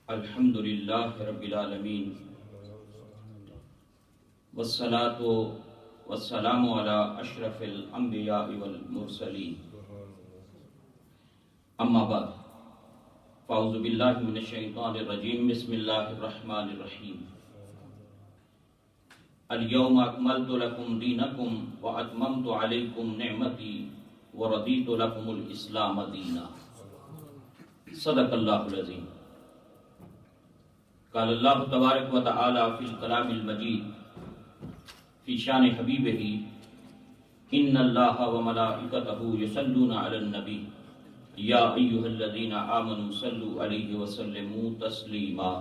الحمد للہ رب العالمین والصلاة والسلام علی اشرف الانبیاء والمرسلین اما بعد فاعوذ باللہ من الشیطان الرجیم بسم اللہ الرحمن الرحیم اليوم اکملت لکم دینکم واتممت علیکم نعمتی ورضیت لکم الاسلام دینا صدق اللہ العظیم۔ قال اللہ تبارک و تعالی فی الکلام المجید فی شان حبیبہ ان اللہ و ملائکتہ یصلون علی النبی یا ایہا الذین آمنوا صلوا علیہ وسلموا تسلیما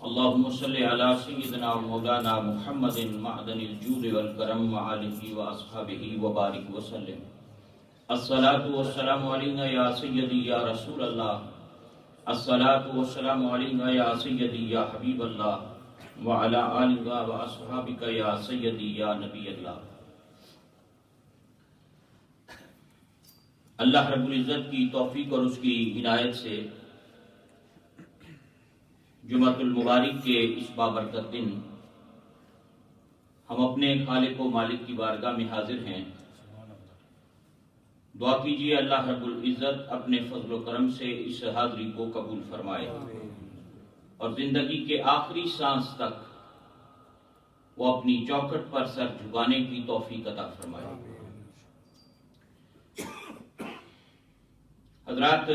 اللہم صلی علی سیدنا و مولانا محمد معدن الجود والکرم وآلہ واصحابہ وبارک وسلم۔ الصلاة والسلام علینا یا سیدی یا رسول اللہ، الصلاة والسلام علینا یا سیدی یا حبیب اللہ وعلی آلک و اصحابک یا سیدی یا نبی اللہ۔ اللہ رب العزت کی توفیق اور اس کی عنایت سے جمعۃ المبارک کے اس بابرکت دن ہم اپنے خالق و مالک کی بارگاہ میں حاضر ہیں۔ دعا کیجیے اللہ رب العزت اپنے فضل و کرم سے اس حاضری کو قبول فرمائے اور زندگی کے آخری سانس تک وہ اپنی چوکھٹ پر سر جھکانے کی توفیق عطا فرمائے۔ حضرات،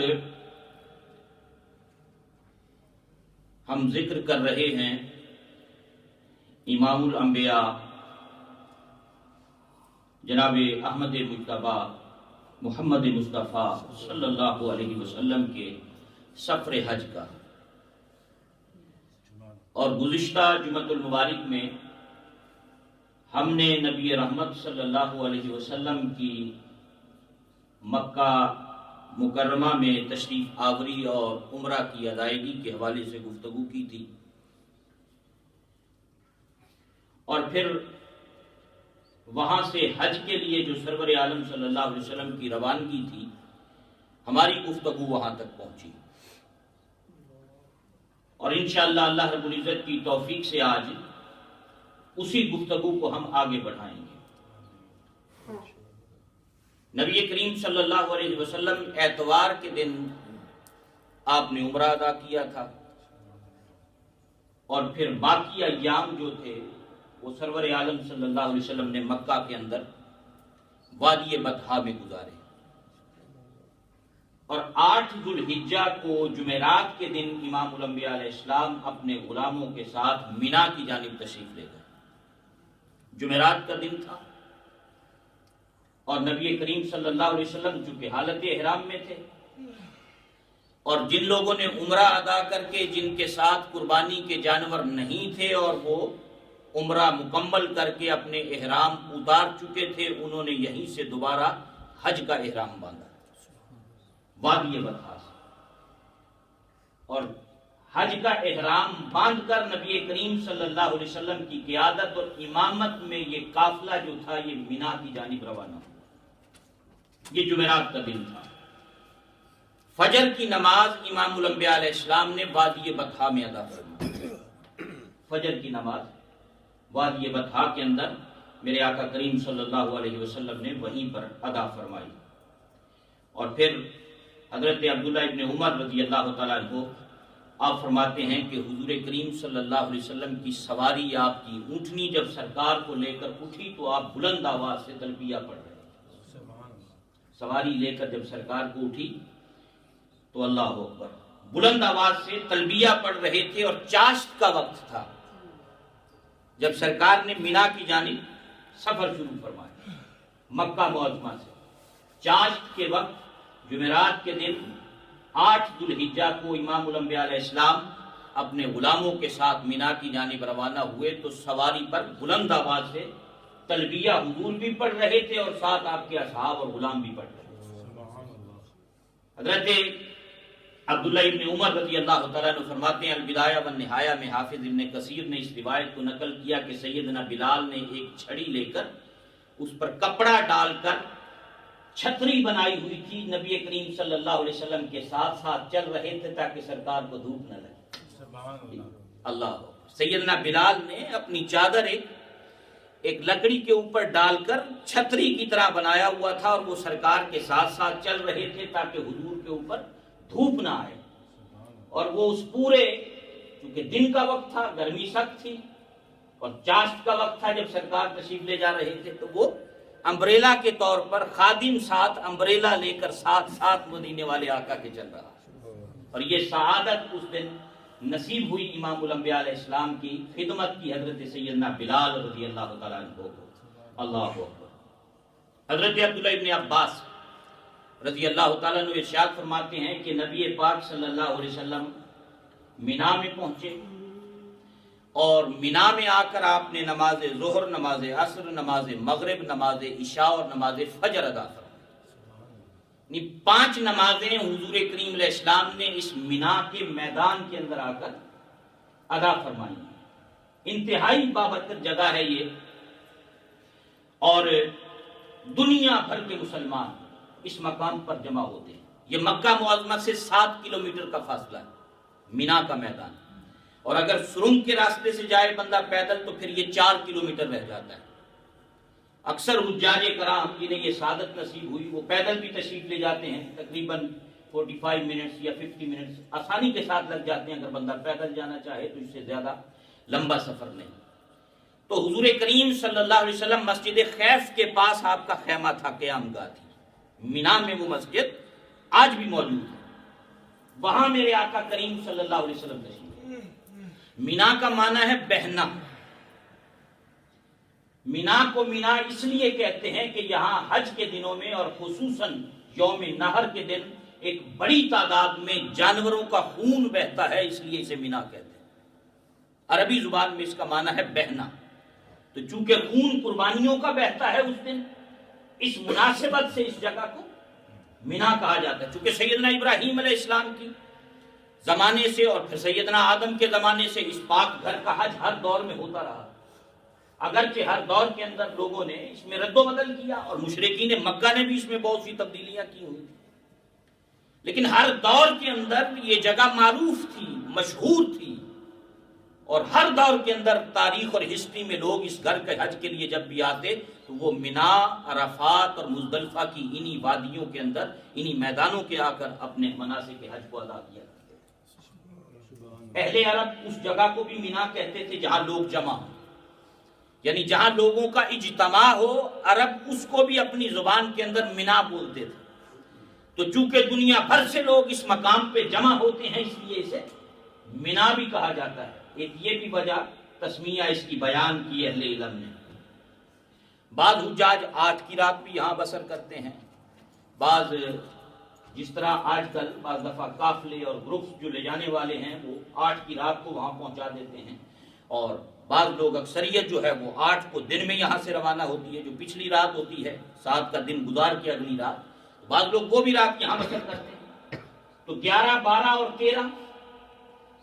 ہم ذکر کر رہے ہیں امام الانبیاء جناب احمد مجتبی محمد مصطفیٰ صلی اللہ علیہ وسلم کے سفر حج کا، اور گزشتہ جمعۃ المبارک میں ہم نے نبی رحمت صلی اللہ علیہ وسلم کی مکہ مکرمہ میں تشریف آوری اور عمرہ کی ادائیگی کے حوالے سے گفتگو کی تھی، اور پھر وہاں سے حج کے لیے جو سرور عالم صلی اللہ علیہ وسلم کی روانگی تھی، ہماری گفتگو وہاں تک پہنچی، اور انشاءاللہ اللہ رب العزت کی توفیق سے آج اسی گفتگو کو ہم آگے بڑھائیں گے۔ نبی کریم صلی اللہ علیہ وسلم اتوار کے دن آپ نے عمرہ ادا کیا تھا، اور پھر باقی ایام جو تھے وہ سرور عالم صلی اللہ علیہ وسلم نے مکہ کے اندر وادی بطحا میں گزارے، اور 8 ذو الحجہ کو جمعرات کے دن امام الانبیاء علیہ السلام اپنے غلاموں کے ساتھ مینا کی جانب تشریف لے گئے۔ جمعرات کا دن تھا، اور نبی کریم صلی اللہ علیہ وسلم چونکہ حالت احرام میں تھے، اور جن لوگوں نے عمرہ ادا کر کے جن کے ساتھ قربانی کے جانور نہیں تھے اور وہ عمرہ مکمل کر کے اپنے احرام اتار چکے تھے، انہوں نے یہیں سے دوبارہ حج کا احرام باندھا وادی بطحا سے، اور حج کا احرام باندھ کر نبی کریم صلی اللہ علیہ وسلم کی قیادت اور امامت میں یہ قافلہ جو تھا یہ مینا کی جانب روانہ ہوا۔ یہ جمعرات کا دن تھا۔ فجر کی نماز امام الانبیاء علیہ السلام نے وادی بطحا میں ادا فرمائی۔ فجر کی نماز وادی بطحا کے اندر میرے آقا کریم صلی اللہ علیہ وسلم نے وہیں پر ادا فرمائی، اور پھر حضرت عبداللہ ابن عمر رضی اللہ تعالیٰ عنہ آپ فرماتے ہیں کہ حضور کریم صلی اللہ علیہ وسلم کی سواری، آپ کی اونٹنی جب سرکار کو لے کر اٹھی تو آپ بلند آواز سے تلبیہ پڑھ رہے، سواری لے کر جب سرکار کو اٹھی تو اللہ اکبر بلند آواز سے تلبیہ پڑھ رہے تھے، اور چاشت کا وقت تھا جب سرکار نے مینا کی جانب سفر شروع فرمایا مکہ معظمہ سے۔ چاشت کے وقت جمعرات کے دن 8 ذو الحجہ کو امام الانبیاء علیہ السلام اپنے غلاموں کے ساتھ مینا کی جانب روانہ ہوئے تو سواری پر بلند آواز سے تلبیہ حضور بھی پڑھ رہے تھے، اور ساتھ آپ کے اصحاب اور غلام بھی پڑھ رہے تھے۔ حضرت عبداللہ ابن عمر رضی اللہ تعالیٰ عنہ فرماتے ہیں، البدایہ والنہایہ میں حافظ ابن کثیر نے اس روایت کو نقل کیا کہ سیدنا بلال نے ایک چھڑی لے کر اس پر کپڑا ڈال کر چھتری بنائی ہوئی تھی، نبی کریم صلی اللہ علیہ وسلم کے ساتھ ساتھ چل رہے تھے تاکہ سرکار کو دھوپ نہ لگے۔ اللہ سیدنا بلال نے اپنی چادر ایک لکڑی کے اوپر ڈال کر چھتری کی طرح بنایا ہوا تھا اور وہ سرکار کے ساتھ ساتھ چل رہے تھے تاکہ حضور کے اوپر دھوپ نہ آئے. اور وہ اس پورے، چونکہ دن کا وقت تھا، گرمی سخت تھی اور چاشت کا وقت تھا جب سرکار تشریف لے جا رہے تھے، تو وہ امبریلا کے طور پر خادم ساتھ امبریلا لے کر ساتھ مدینے والے آقا کے چل رہا. اور یہ سعادت اس دن نصیب ہوئی امام الانبیاء علیہ السلام کی خدمت کی حضرت سیدنا بلال رضی اللہ تعالیٰ عنہ کو. اللہ اکبر. حضرت عبداللہ ابن عباس رضی اللہ تعالیٰ عنہ ارشاد فرماتے ہیں کہ نبی پاک صلی اللہ علیہ وسلم مینا میں پہنچے اور مینا میں آ کر آپ نے نماز ظہر، نماز عصر، نماز مغرب، نماز عشاء اور نماز فجر ادا فرمائی. 5 نمازیں حضور کریم علیہ السلام نے اس مینا کے میدان کے اندر آ کر ادا فرمائی. انتہائی بابرکت جگہ ہے یہ، اور دنیا بھر کے مسلمان اس مقام پر جمع ہوتے ہیں. یہ مکہ معظمہ سے 7 کلومیٹر کا فاصلہ ہے مینا کا میدان، اور اگر سرنگ کے راستے سے جائے بندہ پیدل تو پھر یہ 4 کلومیٹر رہ جاتا ہے. اکثر حجاج کرام جنہیں یہ سعادت نصیب ہوئی وہ پیدل بھی تشریف لے جاتے ہیں، تقریباً 45 منٹس یا 50 منٹس آسانی کے ساتھ لگ جاتے ہیں اگر بندہ پیدل جانا چاہے تو اس سے زیادہ لمبا سفر نہیں. تو حضور کریم صلی اللہ علیہ وسلم مسجد خیف کے پاس آپ کا خیمہ تھا، قیام گاہ تھی. مینا میں وہ مسجد آج بھی موجود ہے، وہاں میرے آقا کریم صلی اللہ علیہ وسلم تشریف. مینا کا معنی ہے بہنا. مینا کو مینا اس لیے کہتے ہیں کہ یہاں حج کے دنوں میں اور خصوصاً یوم نحر کے دن ایک بڑی تعداد میں جانوروں کا خون بہتا ہے، اس لیے اسے مینا کہتے ہیں. عربی زبان میں اس کا معنی ہے بہنا. تو چونکہ خون قربانیوں کا بہتا ہے اس دن، اس مناسبت سے اس جگہ کو مینا کہا جاتا ہے. چونکہ سیدنا ابراہیم علیہ السلام کی زمانے سے اور پھر سیدنا آدم کے زمانے سے اس پاک گھر کا حج ہر دور میں ہوتا رہا. اگرچہ ہر دور کے اندر لوگوں نے اس میں رد و بدل کیا اور مشرکین مکہ نے بھی اس میں بہت سی تبدیلیاں کی ہوئی، لیکن ہر دور کے اندر یہ جگہ معروف تھی، مشہور تھی. اور ہر دور کے اندر تاریخ اور ہسٹری میں لوگ اس گھر کے حج کے لیے جب بھی آتے تو وہ مینا، عرفات اور مزدلفہ کی انہی وادیوں کے اندر، انہی میدانوں کے آ کر اپنے مناسک حج کو ادا کیا کرتے. اہل عرب اس جگہ کو بھی مینا کہتے تھے جہاں لوگ جمع ہوں، یعنی جہاں لوگوں کا اجتماع ہو. عرب اس کو بھی اپنی زبان کے اندر مینا بولتے تھے. تو چونکہ دنیا بھر سے لوگ اس مقام پہ جمع ہوتے ہیں اس لیے اسے مینا بھی کہا جاتا ہے. ایک یہ بھی وجہ تسمیہ اس کی بیان کی اہل علم نے. بعض حجاج 8 کی رات بھی یہاں بسر کرتے ہیں. بعض جس طرح آج کل بعض دفعہ قافلے اور گروپس جو لے جانے والے ہیں وہ 8 کی رات کو وہاں پہنچا دیتے ہیں، اور بعض لوگ اکثریت جو ہے وہ 8 کو دن میں یہاں سے روانہ ہوتی ہے، جو پچھلی رات ہوتی ہے 7 کا دن گزار کے اگلی رات. بعض لوگ وہ بھی رات یہاں بسر کرتے ہیں. تو 11، 12 اور 13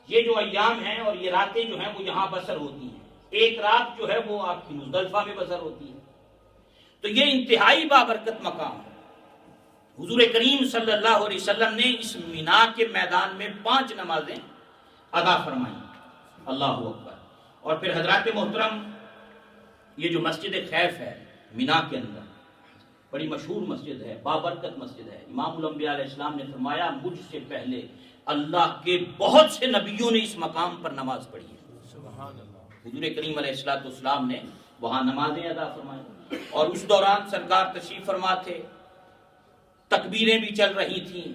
یہ جو ایام ہیں اور یہ راتیں جو ہیں وہ یہاں بسر ہوتی ہیں. ایک رات جو ہے وہ آپ کی مزدلفہ میں بسر ہوتی ہے. تو یہ انتہائی بابرکت مقام ہے. حضور کریم صلی اللہ علیہ وسلم نے اس مینا کے میدان میں 5 نمازیں ادا فرمائیں. اللہ اکبر. اور پھر حضرات محترم، یہ جو مسجد خیف ہے مینا کے اندر، بڑی مشہور مسجد ہے، بابرکت مسجد ہے. امام الانبیاء علیہ السلام نے فرمایا مجھ سے پہلے اللہ کے بہت سے نبیوں نے اس مقام پر نماز پڑھی ہے. حضور کریم علیہ السلام نے وہاں نمازیں ادا فرمائی، اور اس دوران سرکار تشریف فرما تھے. تکبیریں بھی چل رہی تھیں،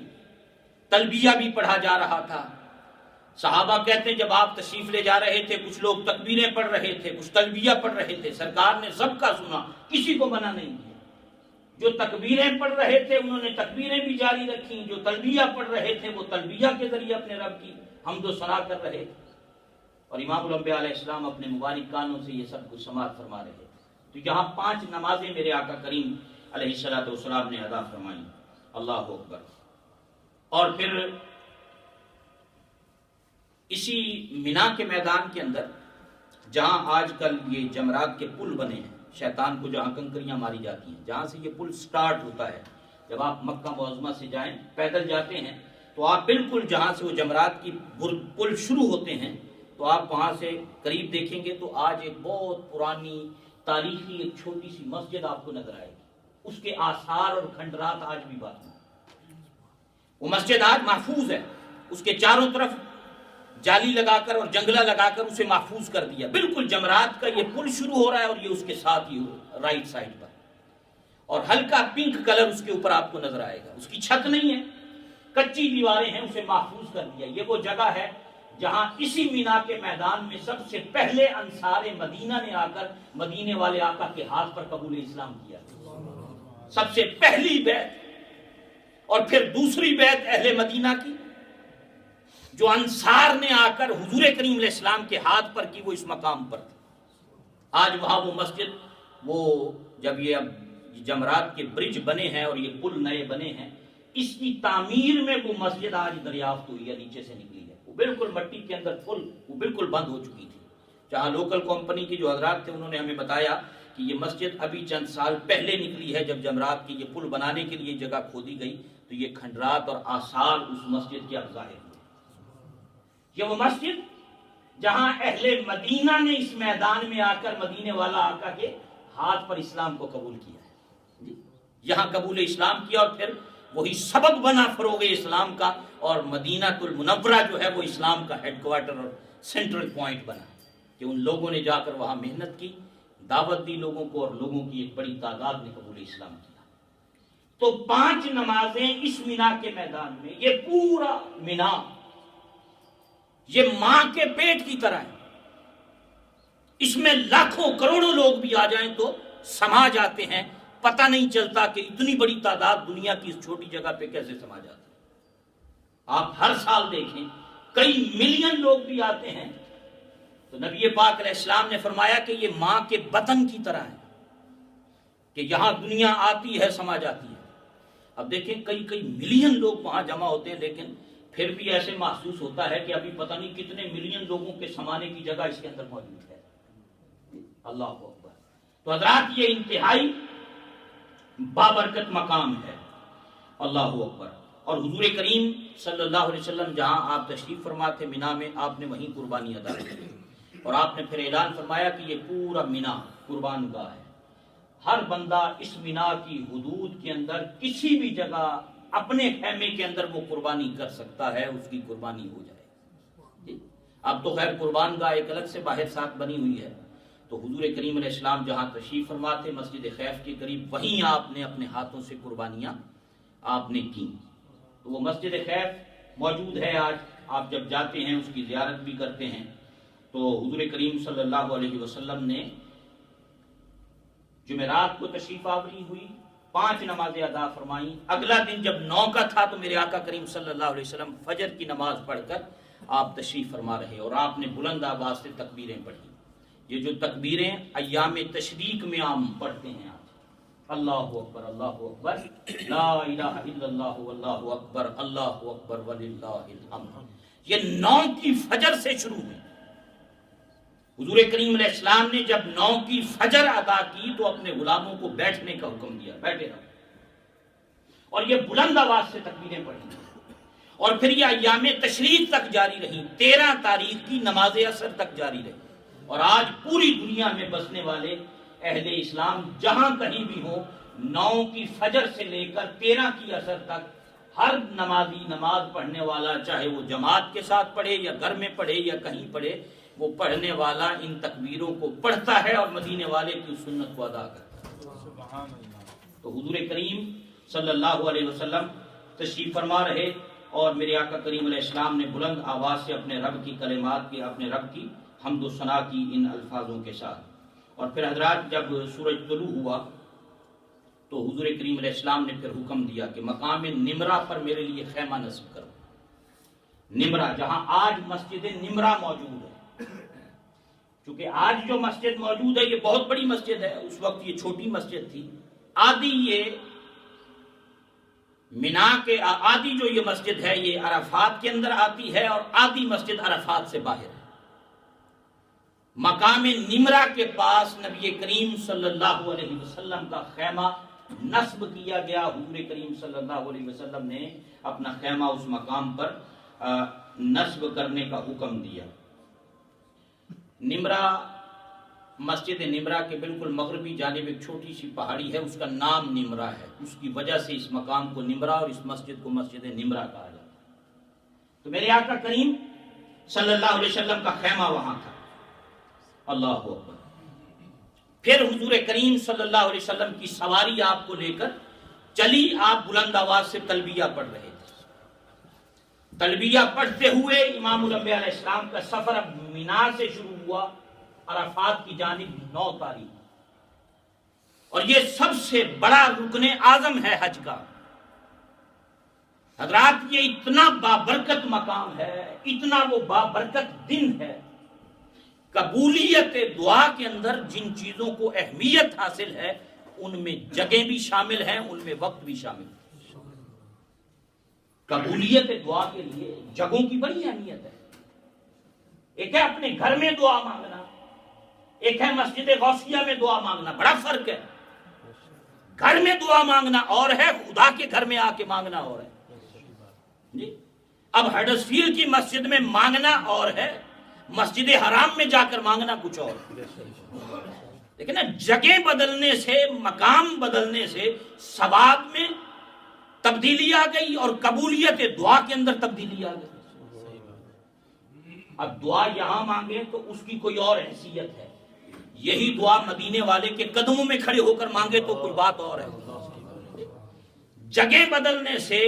تلبیہ بھی پڑھا جا رہا تھا. صحابہ کہتے ہیں جب آپ تشریف لے جا رہے تھے کچھ لوگ تکبیریں پڑھ رہے تھے، کچھ تلبیہ پڑھ رہے تھے. سرکار نے سب کا سنا، کسی کو منع نہیں کیا. جو تکبیریں پڑھ رہے تھے انہوں نے تکبیریں بھی جاری رکھیں، جو تلبیہ پڑھ رہے تھے وہ تلبیہ کے ذریعے اپنے رب کی حمد و ثنا کر رہے تھے. اور امام الانبیاء علیہ السلام اپنے مبارک کانوں سے یہ سب کچھ سماعت فرما رہے تھے. تو یہاں 5 نمازیں میرے آقا کریم علیہ السلام نے ادا فرمائیں. اللہ اکبر. اور پھر اسی مینا کے میدان کے اندر جہاں آج کل یہ جمرات کے پل بنے ہیں، شیطان کو جہاں کنکریاں ماری جاتی ہیں، جہاں سے یہ پل سٹارٹ ہوتا ہے، جب آپ مکہ معظمہ سے جائیں پیدل جاتے ہیں تو آپ بالکل جہاں سے وہ جمرات کی پل شروع ہوتے ہیں تو آپ وہاں سے قریب دیکھیں گے تو آج ایک بہت پرانی تاریخی ایک چھوٹی سی مسجد آپ کو نظر آئے گی، اس کے آثار اور کھنڈرات آج بھی باقی ہیں۔ وہ مسجد آج محفوظ ہے، اس کے چاروں طرف جالی لگا کر اور جنگلہ لگا کر اسے محفوظ کر دیا۔ بالکل جمرات کا یہ پل شروع ہو رہا ہے اور یہ اس کے ساتھ ہی رائٹ سائڈ پر، اور ہلکا پنک کلر اس کے اوپر آپ کو نظر آئے گا۔ اس کی چھت نہیں ہے، کچی دیواریں ہیں، اسے محفوظ کر دیا۔ یہ وہ جگہ ہے جہاں اسی مینا کے میدان میں سب سے پہلے انصار مدینہ نے آ کر مدینے والے آقا کے ہاتھ پر قبول اسلام کیا، سب سے پہلی بیعت، اور پھر دوسری بیعت اہل مدینہ کی جو انصار نے آ کر حضور کریم علیہ السلام کے ہاتھ پر کی، وہ اس مقام پر تھی۔ آج وہاں وہ مسجد، وہ جب یہ اب جمرات کے برج بنے ہیں اور یہ پل نئے بنے ہیں، اس کی تعمیر میں وہ مسجد آج دریافت ہوئی ہے، نیچے سے نکلی ہے۔ وہ بالکل مٹی کے اندر وہ بالکل بند ہو چکی تھی۔ جہاں لوکل کمپنی کی جو حضرات تھے انہوں نے ہمیں بتایا کہ یہ مسجد ابھی چند سال پہلے نکلی ہے، جب جمرات کی یہ پل بنانے کے لیے جگہ کھودی گئی تو یہ کھنڈرات اور آثار اس مسجد کے اب ظاہر ہوئے۔ یہ وہ مسجد جہاں اہل مدینہ نے اس میدان میں آ کر مدینے والا آقا کے ہاتھ پر اسلام کو قبول کیا ہے، یہاں قبول اسلام کیا، اور پھر وہی سبب بنا فروغ اسلام کا، اور مدینہ المنورہ جو ہے وہ اسلام کا ہیڈ کوارٹر اور سینٹرل پوائنٹ بنا کہ ان لوگوں نے جا کر وہاں محنت کی، دعوت دی لوگوں کو، اور لوگوں کی ایک بڑی تعداد نے قبول اسلام کیا۔ تو 5 نمازیں اس مینا کے میدان میں، یہ پورا مینا یہ ماں کے پیٹ کی طرح ہے، اس میں لاکھوں کروڑوں لوگ بھی آ جائیں تو سما جاتے ہیں، پتہ نہیں چلتا کہ اتنی بڑی تعداد دنیا کی اس چھوٹی جگہ پہ کیسے سما جاتی ہے۔ آپ ہر سال دیکھیں کئی ملین لوگ بھی آتے ہیں، تو نبی پاک علیہ السلام نے فرمایا کہ یہ ماں کے بطن کی طرح ہے کہ یہاں دنیا آتی ہے سما جاتی ہے۔ اب دیکھیں کئی ملین لوگ وہاں جمع ہوتے ہیں، لیکن پھر بھی ایسے محسوس ہوتا ہے کہ ابھی پتہ نہیں کتنے ملین لوگوں کے سمانے کی جگہ اس کے اندر موجود ہے۔ اللہ اکبر۔ تو حضرات یہ انتہائی بابرکت مقام ہے، اللہ اکبر۔ اور حضور کریم صلی اللہ علیہ وسلم جہاں آپ تشریف فرما تھے مینا میں، آپ نے وہیں قربانی ادا کی، اور آپ نے پھر اعلان فرمایا کہ یہ پورا مینا قربان گاہ ہے، ہر بندہ اس مینا کی حدود کے اندر کسی بھی جگہ اپنے خیمے کے اندر وہ قربانی کر سکتا ہے، اس کی قربانی ہو جائے۔ اب تو خیر قربان گاہ ایک الگ سے باہر ساتھ بنی ہوئی ہے، تو حضور کریم علیہ السلام جہاں تشریف فرما تھے مسجد خیف کے قریب، وہیں آپ نے اپنے ہاتھوں سے قربانیاں آپ نے کی۔ تو وہ مسجد خیف موجود ہے آج، آپ جب جاتے ہیں اس کی زیارت بھی کرتے ہیں۔ تو حضور کریم صلی اللہ علیہ وسلم نے جمعرات کو تشریف آوری ہوئی، 5 نمازیں ادا فرمائیں۔ اگلا دن جب 9 کا تھا تو میرے آقا کریم صلی اللہ علیہ وسلم فجر کی نماز پڑھ کر آپ تشریف فرما رہے، اور آپ نے بلند آواز سے تکبیریں پڑھی۔ یہ جو تکبیریں ایام تشریق میں عام پڑھتے ہیں آج، اللہ اکبر اللہ اکبر، لا الہ الا اللہ واللہ اکبر اللہ اکبر وللہ الحمد، یہ 9 کی فجر سے شروع ہوئی۔ حضور کریم علیہ السلام نے جب 9 کی فجر ادا کی تو اپنے غلاموں کو بیٹھنے کا حکم دیا، بیٹھے رہو، اور یہ بلند آواز سے تکبیریں پڑھی، اور پھر یہ ایام تشریق تک جاری رہی، 13 تاریخ کی نماز عصر تک جاری رہی۔ اور آج پوری دنیا میں بسنے والے اہل اسلام جہاں کہیں بھی ہوں، 9 کی فجر سے لے کر 13 کی عصر تک ہر نمازی، نماز پڑھنے والا، چاہے وہ جماعت کے ساتھ پڑھے یا گھر میں پڑھے یا کہیں پڑھے، وہ پڑھنے والا ان تکبیروں کو پڑھتا ہے اور مدینے والے کی سنت کو ادا کرتا ہے۔ تو حضور کریم صلی اللہ علیہ وسلم تشریف فرما رہے، اور میرے آقا کریم علیہ السلام نے بلند آواز سے اپنے رب کی کلمات کی، اپنے رب کی حمد و ثنا کی ان الفاظوں کے ساتھ۔ اور پھر حضرات جب سورج طلوع ہوا تو حضور کریم علیہ السلام نے پھر حکم دیا کہ مقام نمرہ پر میرے لیے خیمہ نصب کرو۔ نمرہ جہاں آج مسجد نمرہ موجود ہے، چونکہ آج جو مسجد موجود ہے یہ بہت بڑی مسجد ہے، اس وقت یہ چھوٹی مسجد تھی۔ آدھی یہ مینا کے آدھی جو یہ مسجد ہے یہ عرفات کے اندر آتی ہے، اور آدھی مسجد عرفات سے باہر ہے۔ مقام نمرہ کے پاس نبی کریم صلی اللہ علیہ وسلم کا خیمہ نصب کیا گیا، حضور کریم صلی اللہ علیہ وسلم نے اپنا خیمہ اس مقام پر نصب کرنے کا حکم دیا۔ نمرا، مسجد نمرا کے بالکل مغربی جانب ایک چھوٹی سی پہاڑی ہے، اس کا نام نمرا ہے، اس کی وجہ سے اس مقام کو نمرا اور اس مسجد کو مسجد نمرا کہا جاتا ہے۔ تو میرے آقا کریم صلی اللہ علیہ وسلم کا خیمہ وہاں تھا۔ اللہ اکبر۔ پھر حضور کریم صلی اللہ علیہ وسلم کی سواری آپ کو لے کر چلی، آپ بلند آواز سے تلبیہ پڑھ رہے تھے۔ تلبیہ پڑھتے ہوئے امام الانبیاء علیہ السلام کا سفر اب مینا سے شروع ہوا، عرفات کی جانب 9 تاریخ، اور یہ سب سے بڑا رکن اعظم ہے حج کا۔ حضرات یہ اتنا بابرکت مقام ہے، اتنا وہ بابرکت دن ہے، قبولیت دعا کے اندر جن چیزوں کو اہمیت حاصل ہے ان میں جگہیں بھی شامل ہیں، ان میں وقت بھی شامل ہے۔ قبولیت دعا کے لیے جگہوں کی بڑی اہمیت ہے۔ ایک ہے اپنے گھر میں دعا مانگنا، ایک ہے مسجد غوثیہ میں دعا مانگنا، بڑا فرق ہے۔ گھر میں دعا مانگنا اور ہے، خدا کے گھر میں آ کے مانگنا اور ہے جی۔ اب ہڈرسفیلڈ کی مسجد میں مانگنا اور ہے، مسجد حرام میں جا کر مانگنا کچھ اور۔ لیکن جگہ بدلنے سے، مقام بدلنے سے ثواب میں تبدیلی آ گئی اور قبولیت دعا کے اندر تبدیلی آ گئی۔ اب دعا یہاں مانگے تو اس کی کوئی اور حیثیت ہے، یہی دعا مدینے والے کے قدموں میں کھڑے ہو کر مانگے تو کوئی بات اور ہے۔ جگہ بدلنے سے،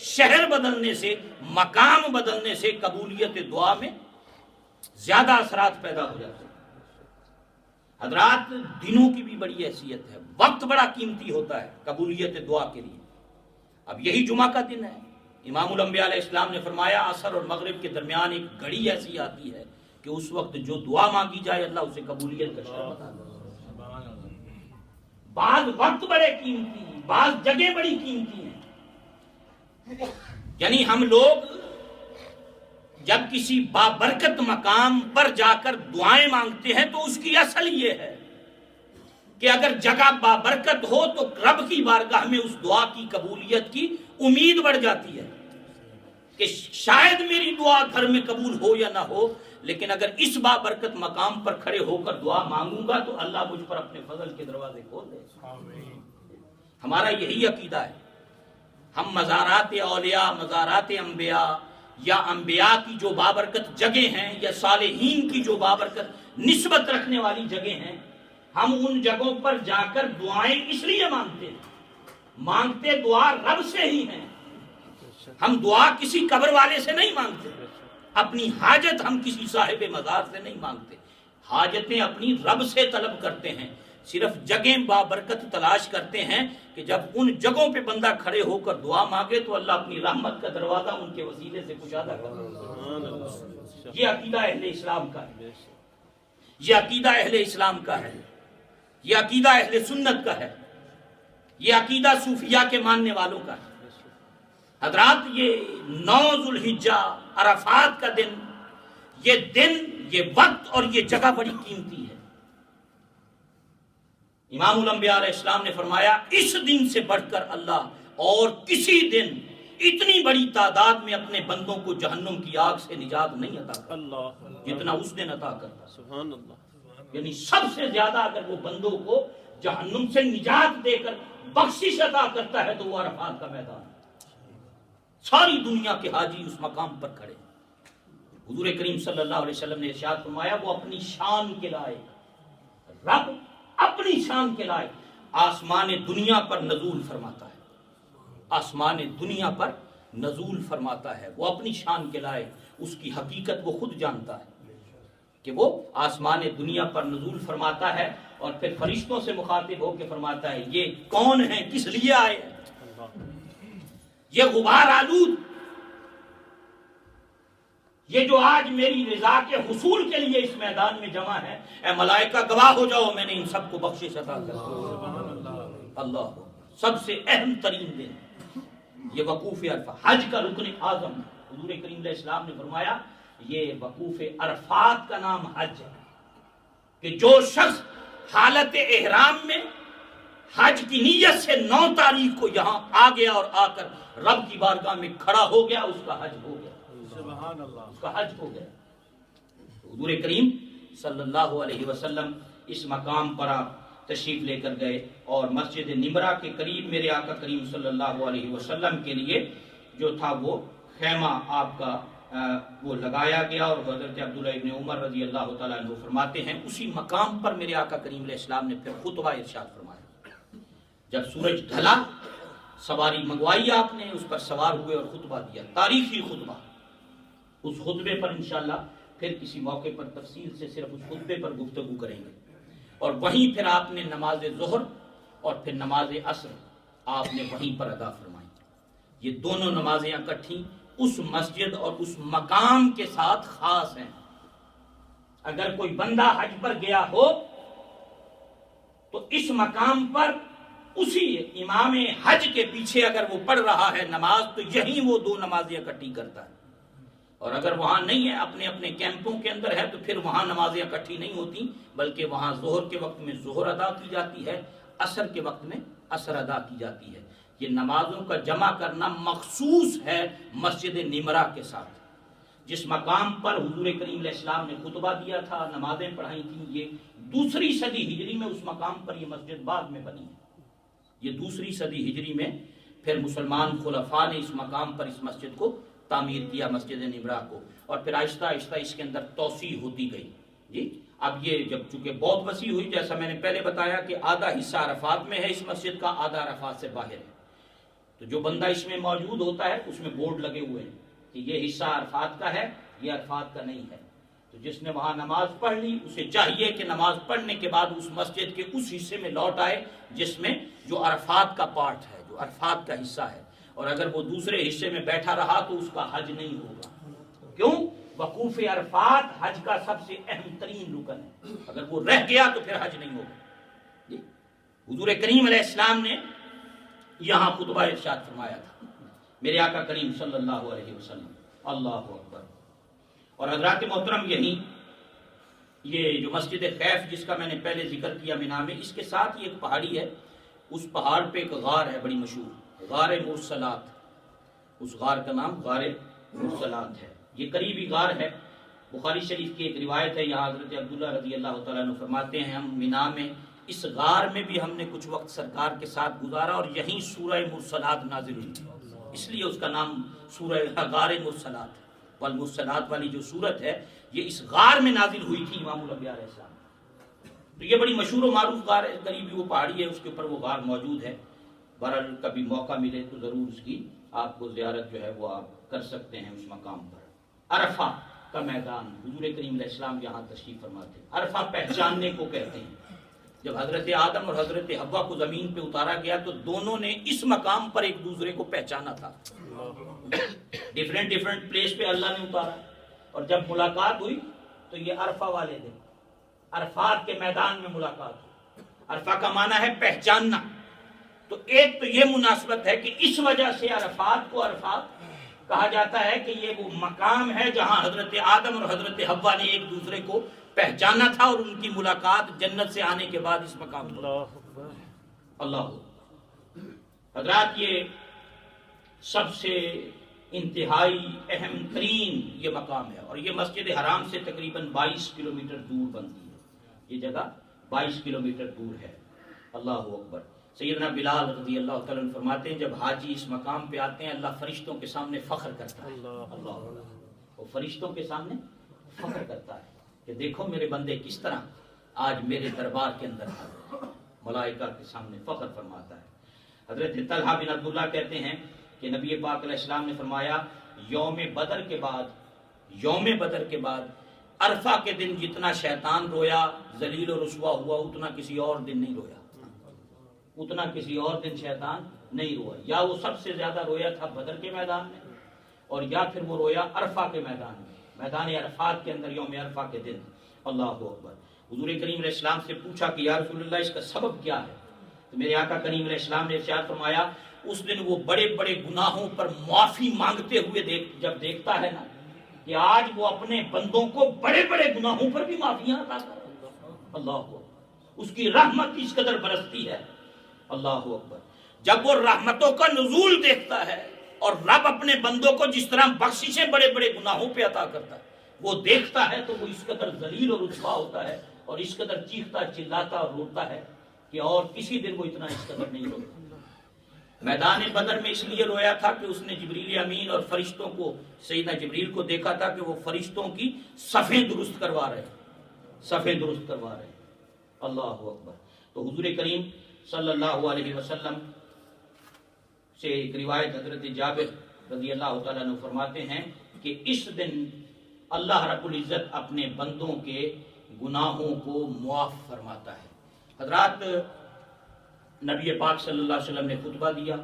شہر بدلنے سے، مقام بدلنے سے قبولیت دعا میں زیادہ اثرات پیدا ہو جاتے ہیں۔ حضرات دنوں کی بھی بڑی حیثیت ہے، وقت بڑا قیمتی ہوتا ہے قبولیت دعا کے لیے۔ اب یہی جمعہ کا دن ہے، امام الانبیاء علیہ السلام نے فرمایا عصر اور مغرب کے درمیان ایک گھڑی ایسی آتی ہے کہ اس وقت جو دعا مانگی جائے اللہ اسے قبولیت کا شرط بتا دے۔ بعض وقت بڑے قیمتی، بعض جگہ بڑی قیمتی ہیں۔ یعنی ہم لوگ جب کسی بابرکت مقام پر جا کر دعائیں مانگتے ہیں تو اس کی اصل یہ ہے کہ اگر جگہ بابرکت ہو تو رب کی بارگاہ میں اس دعا کی قبولیت کی امید بڑھ جاتی ہے کہ شاید میری دعا گھر میں قبول ہو یا نہ ہو، لیکن اگر اس بابرکت مقام پر کھڑے ہو کر دعا مانگوں گا تو اللہ مجھ پر اپنے فضل کے دروازے کھول دے۔ ہمارا یہی عقیدہ ہے۔ ہم مزارات اولیاء، مزارات انبیاء یا انبیاء کی جو بابرکت جگہ ہیں یا صالحین کی جو بابرکت نسبت رکھنے والی جگہ ہیں، ہم ان جگہوں پر جا کر دعائیں اس لیے مانگتے ہیں، مانگتے دعا رب سے ہی ہیں۔ ہم دعا کسی قبر والے سے نہیں مانگتے، اپنی حاجت ہم کسی صاحب مزار سے نہیں مانگتے، حاجتیں اپنی رب سے طلب کرتے ہیں۔ صرف جگہیں بابرکت تلاش کرتے ہیں کہ جب ان جگہوں پہ بندہ کھڑے ہو کر دعا مانگے تو اللہ اپنی رحمت کا دروازہ ان کے وسیلے سے کشادہ کرے۔ یہ عقیدہ اہل اسلام کا ہے، یہ عقیدہ اہل اسلام کا ہے، یہ عقیدہ اہل سنت کا ہے، یہ عقیدہ صوفیاء کے ماننے والوں کا ہے۔ حضرات یہ 9 ذوالحجہ عرفات کا دن، یہ وقت اور یہ جگہ بڑی قیمتی ہے۔ امام الانبیاء علیہ السلام نے فرمایا اس دن سے بڑھ کر اللہ اور کسی دن اتنی بڑی تعداد میں اپنے بندوں کو جہنم کی آگ سے نجات نہیں عطا کرتا جتنا اس دن عطا کرتا۔ سبحان اللہ۔ یعنی سب سے زیادہ اگر وہ بندوں کو جہنم سے نجات دے کر بخشش عطا کرتا ہے تو وہ عرفات کا میدان ہے۔ ساری دنیا کے حاجی اس مقام پر کھڑے۔ حضور کریم صلی اللہ علیہ وسلم نے ارشاد فرمایا وہ اپنی شان کے لائق، رب اپنی شان کے لائق آسمان دنیا پر نزول فرماتا ہے، آسمان دنیا پر نزول فرماتا ہے۔ وہ اپنی شان کے لائق، اس کی حقیقت وہ خود جانتا ہے کہ وہ آسمان دنیا پر نزول فرماتا ہے، اور پھر فرشتوں سے مخاطب ہو کے فرماتا ہے یہ کون ہیں، کس لیے آئے ہیں؟ یہ غبار آلود، یہ جو آج میری رضا کے حصول کے لیے اس میدان میں جمع ہے، اے ملائکہ گواہ ہو جاؤ میں نے ان سب کو بخشش عطا کر دی۔ اللہ سب سے اہم ترین دن یہ وقوف عرفہ، حج کا رکن اعظم۔ حضور کریم علیہ السلام نے فرمایا یہ وقوف عرفات کا نام حج ہے، کہ جو شخص حالت احرام میں حج کی نیت سے 9 تاریخ کو یہاں آ گیا اور آ کر رب کی بارگاہ میں کھڑا ہو گیا، اس کا حج ہو گیا، سبحان اللہ، اس کا حج ہو گیا۔ حضور کریم صلی اللہ علیہ وسلم اس مقام پر آپ تشریف لے کر گئے اور مسجد نمرہ کے قریب میرے آقا کریم صلی اللہ علیہ وسلم کے لیے جو تھا وہ خیمہ آپ کا وہ لگایا گیا، اور حضرت عبداللہ ابن عمر رضی اللہ تعالیٰ عنہ فرماتے ہیں اسی مقام پر میرے آقا کریم علیہ السلام نے پھر خطبہ ارشاد فرمایا۔ جب سورج ڈھلا سواری منگوائی آپ نے، اس پر سوار ہوئے اور خطبہ دیا، تاریخی خطبہ۔ اس خطبے پر انشاءاللہ پھر کسی موقع پر تفصیل سے صرف اس خطبے پر گفتگو کریں گے، اور وہیں پھر آپ نے نماز ظہر اور پھر نماز عصر آپ نے وہیں پر ادا فرمائی۔ یہ دونوں نمازیں اکٹھی اس مسجد اور اس مقام کے ساتھ خاص ہیں۔ اگر کوئی بندہ حج پر گیا ہو تو اس مقام پر اسی امام حج کے پیچھے اگر وہ پڑھ رہا ہے نماز تو یہیں وہ 2 نمازیں اکٹھی کرتا ہے، اور اگر وہاں نہیں ہے اپنے اپنے کیمپوں کے اندر ہے تو پھر وہاں نمازیں اکٹھی نہیں ہوتی، بلکہ وہاں ظہر کے وقت میں ظہر ادا کی جاتی ہے، عصر کے وقت میں عصر ادا کی جاتی ہے۔ یہ نمازوں کا جمع کرنا مخصوص ہے مسجد نمرہ کے ساتھ۔ جس مقام پر حضور کریم علیہ السلام نے خطبہ دیا تھا، نمازیں پڑھائی تھیں، یہ 2 صدی ہجری میں اس مقام پر یہ مسجد بعد میں بنی ہے۔ یہ 2 صدی ہجری میں پھر مسلمان خلفاء نے اس مقام پر اس مسجد کو تعمیر کیا، مسجد نمرہ کو، اور پھر آہستہ آہستہ اس کے اندر توسیع ہوتی گئی۔ جی اب یہ جب چونکہ بہت وسیع ہوئی، جیسا میں نے پہلے بتایا کہ آدھا حصہ عرفات میں ہے اس مسجد کا، آدھا عرفات سے باہر ہے، تو جو بندہ اس میں موجود ہوتا ہے اس میں بورڈ لگے ہوئے ہیں کہ یہ حصہ عرفات کا ہے، یہ عرفات کا نہیں ہے۔ تو جس نے وہاں نماز پڑھ لی اسے چاہیے کہ نماز پڑھنے کے بعد اس مسجد کے اس حصے میں لوٹ آئے جس میں جو عرفات کا پارٹ ہے، جو عرفات کا حصہ ہے، اور اگر وہ دوسرے حصے میں بیٹھا رہا تو اس کا حج نہیں ہوگا۔ کیوں؟ وقوف عرفات حج کا سب سے اہم ترین رکن ہے، اگر وہ رہ گیا تو پھر حج نہیں ہوگا۔ جی حضور کریم علیہ السلام نے یہاں خطبہ ارشاد فرمایا تھا، میرے آقا کریم صلی اللہ علیہ وسلم، اللہ اکبر۔ اور حضرات محترم یہیں یہ جو مسجد خیف جس کا میں نے پہلے ذکر کیا مینا میں، اس کے ساتھ یہ ایک پہاڑی ہے، اس پہاڑ پہ ایک غار ہے بڑی مشہور، غار مرسلات، اس غار کا نام غار مرسلات ہے، یہ قریبی غار ہے۔ بخاری شریف کی ایک روایت ہے، یہاں حضرت عبداللہ رضی اللہ تعالیٰ عنہ فرماتے ہیں ہم مینا میں اس غار میں بھی ہم نے کچھ وقت سرکار کے ساتھ گزارا اور یہیں سورہ مرسلات نازل ہوئی، اس لیے اس کا نام سورہ غار مرسلات، والمرسلات والی جو سورت ہے یہ اس غار میں نازل ہوئی تھی امام الانبیاء علیہ السلام۔ تو یہ بڑی مشہور و معروف غار ہے، قریبی وہ پہاڑی ہے، اس کے اوپر وہ غار موجود ہے۔ بہرحال کبھی موقع ملے تو ضرور اس کی آپ کو زیارت جو ہے وہ آپ کر سکتے ہیں اس مقام پر۔ عرفہ کا میدان، حضور کریم علیہ السلام یہاں تشریف فرماتے ہیں۔ عرفہ پہچاننے کو کہتے ہیں۔ جب حضرت آدم اور حضرت حوا کو زمین پہ اتارا گیا تو دونوں نے اس مقام پر ایک دوسرے کو پہچانا تھا، ڈیفرنٹ پلیس پہ اللہ نے اتارا، اور جب ملاقات ہوئی تو یہ عرفہ والے دن عرفات کے میدان میں ملاقات ہوئی۔ عرفہ کا معنی ہے پہچاننا، تو ایک تو یہ مناسبت ہے کہ اس وجہ سے عرفات کو عرفات کہا جاتا ہے کہ یہ وہ مقام ہے جہاں حضرت آدم اور حضرت حوا نے ایک دوسرے کو پہچانا تھا، اور ان کی ملاقات جنت سے آنے کے بعد اس مقام پر۔ اللہ حضرات یہ سب سے انتہائی اہم ترین یہ مقام ہے، اور یہ مسجد حرام سے تقریباً 22 کلومیٹر دور بنتی ہے، یہ جگہ 22 کلومیٹر دور ہے۔ اللہ اکبر۔ سیدنا بلال رضی اللہ تعالیٰ عنہ فرماتے ہیں جب حاجی اس مقام پہ آتے ہیں اللہ فرشتوں کے سامنے فخر کرتا ہے، اللہ وہ فرشتوں کے سامنے فخر کرتا ہے کہ دیکھو میرے بندے کس طرح آج میرے دربار کے اندر آئے، ملائکہ کے سامنے فخر فرماتا ہے۔ حضرت طلحہ بن عبداللہ کہتے ہیں کہ نبی پاک علیہ السلام نے فرمایا یوم بدر کے بعد عرفہ کے دن جتنا شیطان رویا ذلیل و رسوا ہوا اتنا کسی اور دن نہیں رویا، اتنا کسی اور دن شیطان نہیں رویا۔ یا وہ سب سے زیادہ رویا تھا بدر کے میدان میں، اور یا پھر وہ رویا عرفہ کے میدان میں، میدان عرفات کے اندر یوم عرفہ کے دن۔ اللہ اکبر۔ حضور کریم علیہ السلام سے پوچھا کہ یا رسول اللہ اس کا سبب کیا ہے، تو میرے آقا کریم علیہ السلام نے ارشاد فرمایا اس دن وہ بڑے بڑے گناہوں پر معافی مانگتے ہوئے جب دیکھتا ہے نا کہ آج وہ اپنے بندوں کو بڑے بڑے گناہوں پر بھی معافیاں عطا کر، اللہ کو اس کی رحمت اس قدر برستی ہے اللہ اکبر. جب وہ رحمتوں کا نزول دیکھتا ہے اور رب اپنے بندوں کو جس طرح بخششیں بڑے بڑے گناہوں پہ عطا کرتا ہے وہ دیکھتا ہے تو وہ اس قدر ذلیل اور رسوا ہوتا ہے اور اس قدر چیختا چلاتا اور روتا ہے کہ اور کسی دن وہ اتنا اس قدر نہیں روتا. میدان بدر میں اس لیے رویا تھا کہ اس نے جبریل امین اور فرشتوں کو سیدنا جبریل کو دیکھا تھا کہ وہ فرشتوں کی صفیں درست کروا رہے ہیں. اللہ اکبر. تو حضور کریم صلی اللہ علیہ وسلم سے ایک روایت حضرت جابر رضی اللہ تعالیٰ عنہ فرماتے ہیں کہ اس دن اللہ رب العزت اپنے بندوں کے گناہوں کو معاف فرماتا ہے. حضرات نبی پاک صلی اللہ علیہ وسلم نے خطبہ دیا.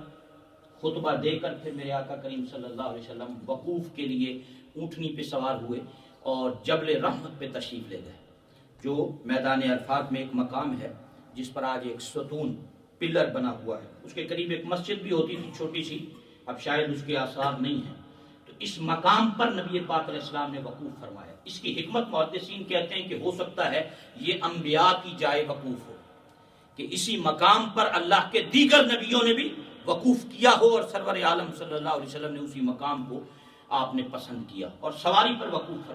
خطبہ دے کر پھر میرے آقا کریم صلی اللہ علیہ وسلم وقوف کے لیے اونٹنی پہ سوار ہوئے اور جبل رحمت پہ تشریف لے گئے جو میدان عرفات میں ایک مقام ہے جس پر آج ایک ستون پلر بنا ہوا ہے. اس کے قریب ایک مسجد بھی ہوتی تھی چھوٹی سی, اب شاید اس کے آثار نہیں ہیں. تو اس مقام پر نبی پاک علیہ السلام نے وقوف فرمایا. اس کی حکمت محدثین کہتے ہیں کہ ہو سکتا ہے یہ انبیاء کی جائے وقوف ہو, کہ اسی مقام پر اللہ کے دیگر نبیوں نے بھی وقوف کیا ہو اور سرور عالم صلی اللہ علیہ وسلم نے اسی مقام کو آپ نے پسند کیا اور سواری پر وقوف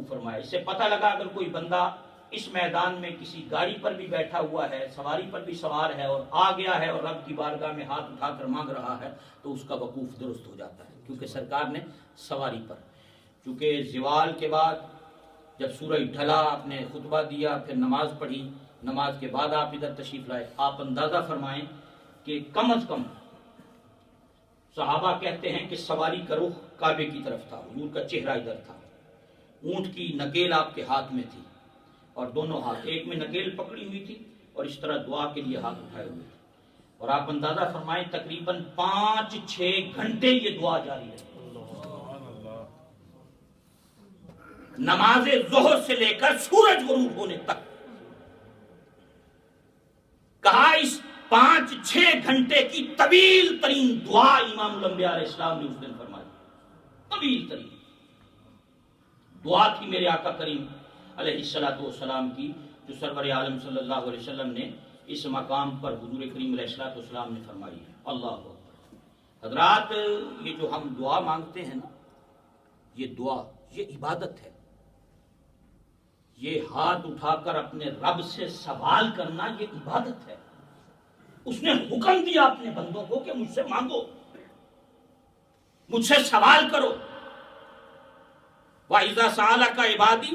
فرمایا. اس سے پتہ لگا اگر کوئی بندہ اس میدان میں کسی گاڑی پر بھی بیٹھا ہوا ہے, سواری پر بھی سوار ہے اور آ گیا ہے اور رب کی بارگاہ میں ہاتھ اٹھا کر مانگ رہا ہے تو اس کا وقوف درست ہو جاتا ہے, کیونکہ سرکار نے سواری پر. چونکہ زوال کے بعد جب سورج ڈھلا آپ نے خطبہ دیا, پھر نماز پڑھی, نماز کے بعد آپ ادھر تشریف لائے. آپ اندازہ فرمائیں کہ کم از کم صحابہ کہتے ہیں کہ سواری کا رخ کعبے کی طرف تھا, حضور کا چہرہ ادھر تھا, اونٹ کی نکیل آپ کے ہاتھ میں تھی اور دونوں ہاتھ ایک میں نکیل پکڑی ہوئی تھی اور اس طرح دعا کے لیے ہاتھ اٹھائے ہوئے تھے. اور آپ اندازہ فرمائیں تقریباً 5-6 گھنٹے یہ دعا جاری رہی. نماز ظہر سے لے کر سورج غروب ہونے تک. کہا اس 5-6 گھنٹے کی طویل ترین دعا امام الانبیاء علیہ السلام نے اس دن فرمائی. طویل ترین دعا تھی میرے آقا کریم علیہ السلام کی, جو سرور عالم صلی اللہ علیہ وسلم نے اس مقام پر حضور کریم علیہ السلام نے فرمائی ہے. اللہ اکبر. حضرات یہ جو ہم دعا مانگتے ہیں نا, یہ دعا یہ عبادت ہے. یہ ہاتھ اٹھا کر اپنے رب سے سوال کرنا یہ عبادت ہے. اس نے حکم دیا اپنے بندوں کو کہ مجھ سے مانگو, مجھ سے سوال کرو. وَإِذَا سَأَلَكَ عِبَادِي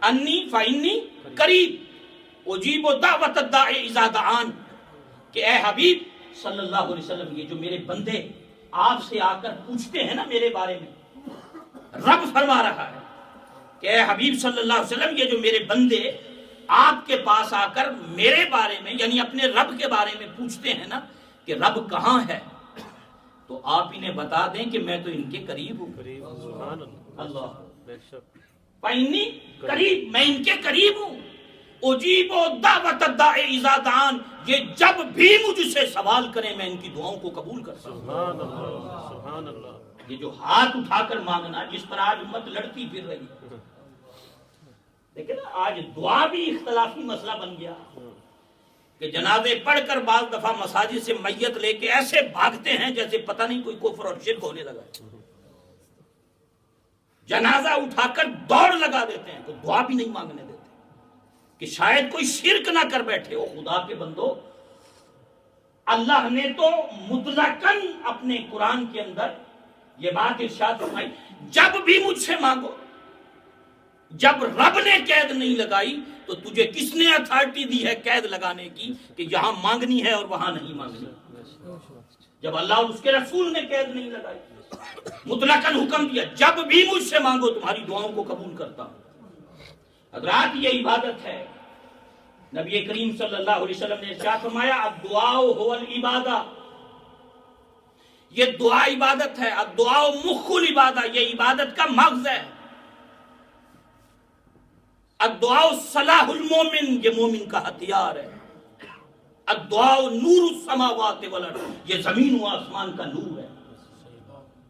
أَنِّي فَإِنِّي قَرِيبٌ أُجِيبُ دَعْوَةَ الدَّاعِ إِذَا دَعَانِ. کہ اے حبیب صلی اللہ علیہ وسلم, یہ جو میرے بندے آپ سے آ کر پوچھتے ہیں نا میرے بارے میں, رب فرما رہا ہے کہ اے حبیب صلی اللہ علیہ وسلم, یہ جو میرے بندے آپ کے پاس آ کر میرے بارے میں یعنی اپنے رب کے بارے میں پوچھتے ہیں نا کہ رب کہاں ہے, تو آپ انہیں بتا دیں کہ میں تو ان کے قریب ہوں. اللہ فإنی قریب, میں ان کے قریب ہوں. اجیب دعوت الداع اذا دعان, یہ جب بھی مجھ سے سوال کریں میں ان کی دعاؤں کو قبول کرتا ہوں. سبحان اللہ, سبحان اللہ. یہ جو ہاتھ اٹھا کر مانگنا جس پر آج امت لڑتی پھر رہی, لیکن آج دعا بھی اختلافی مسئلہ بن گیا کہ جنازے پڑھ کر بعض دفعہ مساجد سے میت لے کے ایسے بھاگتے ہیں جیسے پتہ نہیں کوئی کفر اور شرک ہونے لگا. جنازہ اٹھا کر دوڑ لگا دیتے ہیں, تو دعا بھی نہیں مانگنے دیتے کہ شاید کوئی شرک نہ کر بیٹھے ہو. خدا کے بندو, اللہ نے تو مطلقاً اپنے قرآن کے اندر یہ بات ارشاد فرمائی, جب بھی مجھ سے مانگو. جب رب نے قید نہیں لگائی تو تجھے کس نے اتھارٹی دی ہے قید لگانے کی کہ یہاں مانگنی ہے اور وہاں نہیں مانگنی. جب اللہ اور اس کے رسول نے قید نہیں لگائی, مطلقاً حکم دیا جب بھی مجھ سے مانگو تمہاری دعاؤں کو قبول کرتا ہوں. حضرات یہ عبادت ہے. نبی کریم صلی اللہ علیہ وسلم نے ارشاد فرمایا الدعاء هو العبادہ, یہ دعا عبادت ہے. الدعاء مخ العبادہ, یہ عبادت کا مغز ہے. الدعاء صلاح المومن, یہ مومن کا ہتھیار ہے. الدعاء نور السماوات والارض, یہ زمین و آسمان کا نور ہے.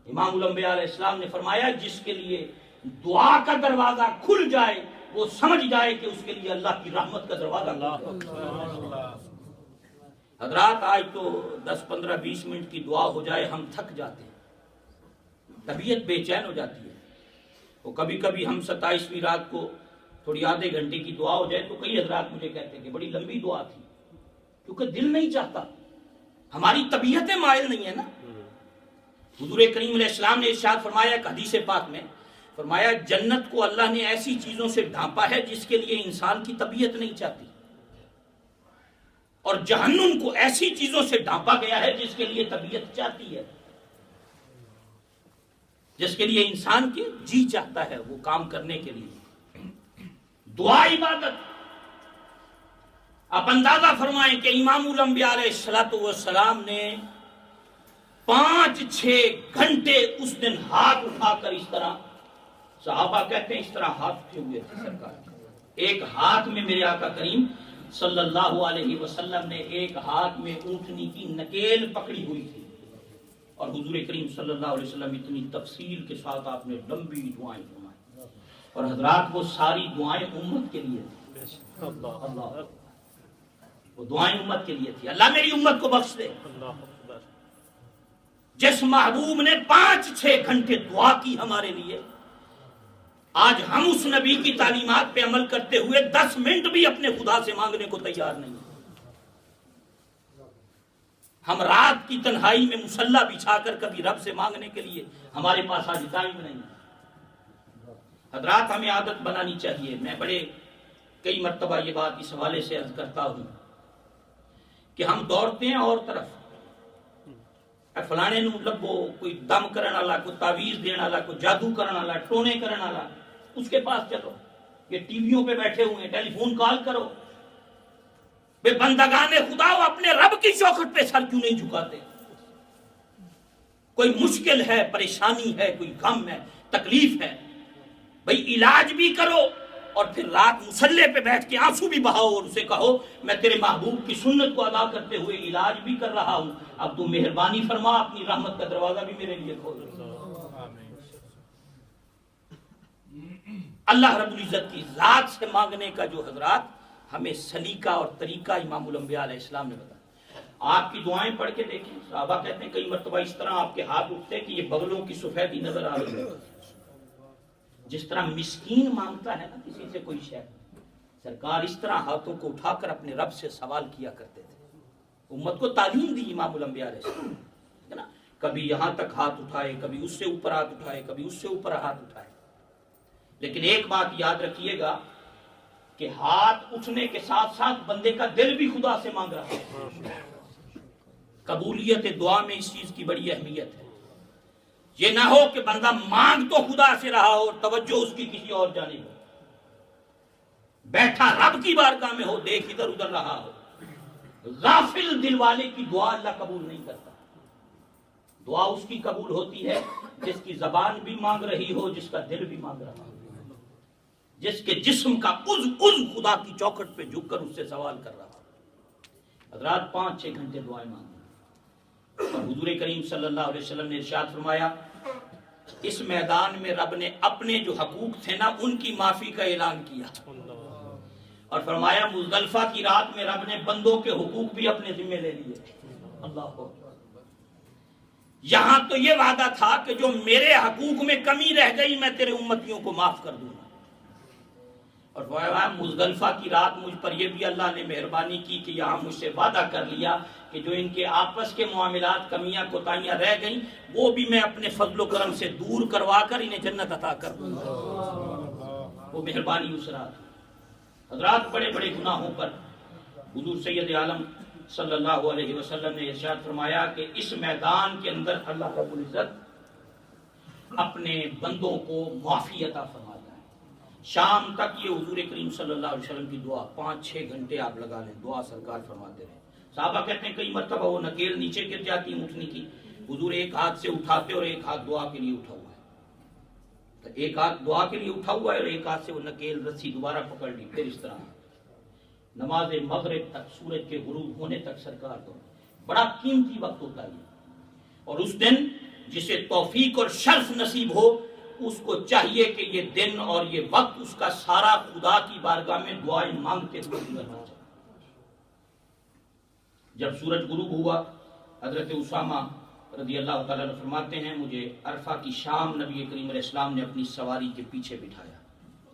امام الانبیاء علیہ السلام نے فرمایا جس کے لیے دعا کا دروازہ کھل جائے وہ سمجھ جائے کہ اس کے لیے اللہ کی رحمت کا دروازہ کھل جائے. حضرات آج تو 10-15-20 منٹ کی دعا ہو جائے ہم تھک جاتے ہیں، طبیعت بے چین ہو جاتی ہے. اور کبھی کبھی ہم 27ویں رات کو تھوڑی آدھے گھنٹے کی دعا ہو جائے تو کئی حضرات مجھے کہتے ہیں کہ بڑی لمبی دعا تھی، کیونکہ دل نہیں چاہتا، ہماری طبیعتیں مائل نہیں ہے نا. حضور کریم علیہ السلام نے ارشاد فرمایا ایک حدیث پاک میں، فرمایا جنت کو اللہ نے ایسی چیزوں سے ڈھانپا ہے جس کے لیے انسان کی طبیعت نہیں چاہتی، اور جہنم کو ایسی چیزوں سے ڈھانپا گیا ہے جس کے لیے طبیعت چاہتی ہے، جس کے لیے انسان کی جی چاہتا ہے وہ کام کرنے کے لیے. دعا عبادت. آپ اندازہ فرمائیں کہ امام الانبیاء علیہ السلام نے 5-6 گھنٹے اس دن ہاتھ اٹھا کر اس طرح، صحابہ کہتے ہیں اس طرح ہاتھ اٹھے ہوئے تھے سرکار. ایک ہاتھ میں میرے آقا کریم صلی اللہ علیہ وسلم نے ایک ہاتھ میں اونٹنی کی نکیل پکڑی ہوئی تھی، اور حضور کریم صلی اللہ علیہ وسلم اتنی تفصیل کے ساتھ آپ نے لمبی دعائیں فرمائی. اور حضرات وہ ساری دعائیں امت کے لیے تھی. اللہ وہ دعائیں امت کے لیے تھی. اللہ میری امت کو بخش دے. جس محبوب نے 5-6 گھنٹے دعا کی ہمارے لیے، آج ہم اس نبی کی تعلیمات پہ عمل کرتے ہوئے 10 منٹ بھی اپنے خدا سے مانگنے کو تیار نہیں. ہم رات کی تنہائی میں مصلی بچھا کر کبھی رب سے مانگنے کے لیے ہمارے پاس آج ٹائم نہیں. حضرات ہمیں عادت بنانی چاہیے. میں بڑے کئی مرتبہ یہ بات اس حوالے سے عرض کرتا ہوں کہ ہم دوڑتے ہیں اور طرف، فلانے نو لبو، کوئی دم کرن والا، کوئی تعویذ دین والا، کوئی جادو کرن والا، ٹونے کرن والا، اس کے پاس چلو. یہ ٹی ویوں پہ بیٹھے ہوئے ہیں، ٹیلی فون کال کرو. بے بندگان خدا وہ اپنے رب کی چوکھٹ پہ سر کیوں نہیں جھکاتے؟ کوئی مشکل ہے، پریشانی ہے، کوئی غم ہے، تکلیف ہے، بھئی علاج بھی کرو اور پھر رات مصلی پہ بیٹھ کے آنسو بھی بہاؤ اور اسے کہو میں تیرے محبوب کی سنت کو ادا کرتے ہوئے علاج بھی کر رہا ہوں، اب تو مہربانی فرما اپنی رحمت کا دروازہ بھی میرے لیے کھول دے. اللہ رب العزت کی ذات سے مانگنے کا جو حضرات ہمیں سلیقہ اور طریقہ امام الانبیاء علیہ السلام نے بتایا. آپ کی دعائیں پڑھ کے دیکھیں، صحابہ کہتے ہیں کئی مرتبہ اس طرح آپ کے ہاتھ اٹھتے کہ یہ بغلوں کی سفیدی نظر آ رہی ہے. جس طرح مسکین مانگتا ہے نا کسی سے کوئی شے، سرکار اس طرح ہاتھوں کو اٹھا کر اپنے رب سے سوال کیا کرتے تھے. امت کو تعلیم دی امام الانبیاء علیہ السلام ہے نا. کبھی یہاں تک ہاتھ اٹھائے، کبھی اس سے اوپر ہاتھ اٹھائے، کبھی اس سے اوپر ہاتھ اٹھائے. لیکن ایک بات یاد رکھیے گا کہ ہاتھ اٹھنے کے ساتھ ساتھ بندے کا دل بھی خدا سے مانگ رہا ہے. قبولیت دعا میں اس چیز کی بڑی اہمیت ہے. یہ نہ ہو کہ بندہ مانگ تو خدا سے رہا ہو اور توجہ اس کی کسی اور جانب ہو، بیٹھا رب کی بارگاہ میں ہو، دیکھ ادھر ادھر رہا ہو. غافل دل والے کی دعا اللہ قبول نہیں کرتا. دعا اس کی قبول ہوتی ہے جس کی زبان بھی مانگ رہی ہو، جس کا دل بھی مانگ رہا ہو، جس کے جسم کا عضو خدا کی چوکھٹ پہ جھک کر اس سے سوال کر رہا ہو. حضرات 5-6 گھنٹے دعائیں مانگیں. اور حضور کریم صلی اللہ علیہ وسلم نے ارشاد فرمایا اس میدان میں رب نے اپنے جو حقوق تھے نا ان کی معافی کا اعلان کیا، اور فرمایا مزدلفہ کی رات میں رب نے بندوں کے حقوق بھی اپنے ذمہ لے لیے. اللہ کو یہاں تو یہ وعدہ تھا کہ جو میرے حقوق میں کمی رہ گئی میں تیرے امتیوں کو معاف کر دوں گا. اور فرمایا مزدلفہ کی رات مجھ پر یہ بھی اللہ نے مہربانی کی کہ یہاں مجھ سے وعدہ کر لیا کہ جو ان کے آپس کے معاملات کمیاں کوتاہیاں رہ گئیں وہ بھی میں اپنے فضل و کرم سے دور کروا کر انہیں جنت عطا کر دوں گا. وہ مہربانی اس رات. حضرات بڑے بڑے گناہوں پر حضور سید عالم صلی اللہ علیہ وسلم نے ارشاد فرمایا کہ اس میدان کے اندر اللہ رب العزت اپنے بندوں کو معافی عطا فرماتا ہے. شام تک یہ حضور کریم صلی اللہ علیہ وسلم کی دعا 5-6 گھنٹے آپ لگا لیں، دعا سرکار فرماتے رہے. صحابہ کہتے ہیں کئی مرتبہ وہ نکیل نیچے گر جاتی اٹھنے کی، حضور ایک ہاتھ سے اٹھاتے اور ایک ہاتھ دعا کے لیے اٹھا ہوا ہے. تو ایک ہاتھ دعا کے لیے اٹھا ہوا ہے اور ایک ہاتھ سے وہ نکیل رسی دوبارہ پکڑ لی. پھر اس طرح نماز مغرب تک، سورج کے غروب ہونے تک سرکار کو بڑا قیمتی وقت ہوتا ہے. اور اس دن جسے توفیق اور شرف نصیب ہو اس کو چاہیے کہ یہ دن اور یہ وقت اس کا سارا خدا کی بارگاہ میں دعائیں مانگتے ہوئے گزرنا چاہیے. جب سورج غروب ہوا حضرت اسامہ رضی اللہ تعالیٰ عنہ فرماتے ہیں مجھے عرفہ کی شام نبی کریم علیہ السلام نے اپنی سواری کے پیچھے بٹھایا.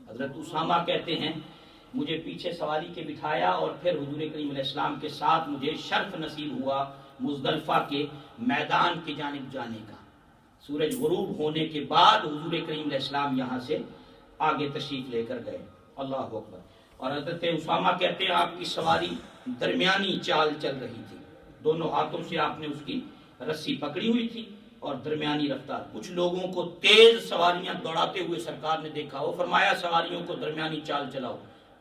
حضرت اسامہ کہتے ہیں مجھے پیچھے سواری کے بٹھایا اور پھر حضور کریم علیہ السلام کے ساتھ مجھے شرف نصیب ہوا مزدلفہ کے میدان کی جانب جانے کا. سورج غروب ہونے کے بعد حضور کریم علیہ السلام یہاں سے آگے تشریف لے کر گئے. اللہ اکبر. اور حضرت اسامہ کہتے ہیں آپ کی سواری درمیانی چال چل رہی تھی, دونوں ہاتھوں سے آپ نے اس کی رسی پکڑی ہوئی تھی اور درمیانی رفتار. کچھ لوگوں کو تیز سواریاں دوڑاتے ہوئے سرکار نے دیکھا, وہ فرمایا سواریوں کو درمیانی چال چلاؤ,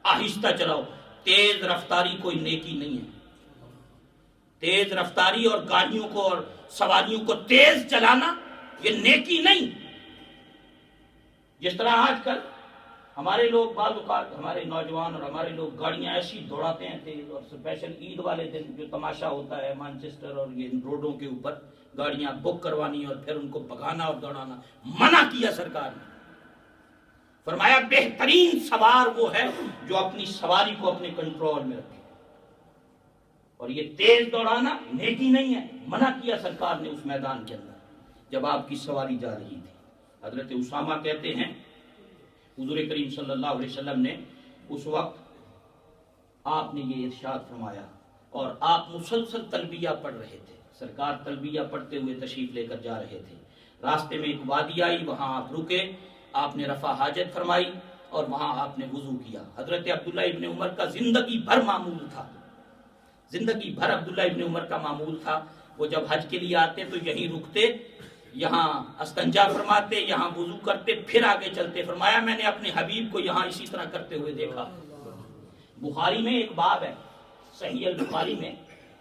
آہستہ چلاؤ, تیز رفتاری کوئی نیکی نہیں ہے. تیز رفتاری اور گاڑیوں کو اور سواریوں کو تیز چلانا یہ نیکی نہیں. جس طرح آج کل ہمارے لوگ بعض اوقات ہمارے نوجوان اور ہمارے لوگ گاڑیاں ایسی دوڑاتے ہیں تیز, اور اسپیشل عید والے دن جو تماشا ہوتا ہے مانچسٹر اور یہ روڈوں کے اوپر گاڑیاں بک کروانی اور پھر ان کو بھگانا اور دوڑانا, منع کیا سرکار نے. فرمایا بہترین سوار وہ ہے جو اپنی سواری کو اپنے کنٹرول میں رکھے, اور یہ تیز دوڑانا نیکی نہیں ہے. منع کیا سرکار نے اس میدان کے اندر جب آپ کی سواری جا رہی تھی. حضرت اسامہ کہتے ہیں حضور کریم صلی اللہ علیہ وسلم نے اس وقت آپ نے یہ ارشاد فرمایا اور آپ مسلسل تلبیہ پڑھ رہے تھے. سرکار تلبیہ پڑھتے ہوئے تشریف لے کر جا رہے تھے. راستے میں ایک وادی آئی, وہاں آپ رکے, آپ نے رفع حاجت فرمائی اور وہاں آپ نے وضو کیا. حضرت عبداللہ ابن عمر کا زندگی بھر معمول تھا, زندگی بھر عبداللہ ابن عمر کا معمول تھا. وہ جب حج کے لیے آتے تو یہیں رکتے, یہاں استنجا فرماتے, یہاں وضو کرتے, پھر آگے چلتے. فرمایا میں نے اپنے حبیب کو یہاں اسی طرح کرتے ہوئے دیکھا. بخاری میں ایک باب ہے, صحیح البخاری میں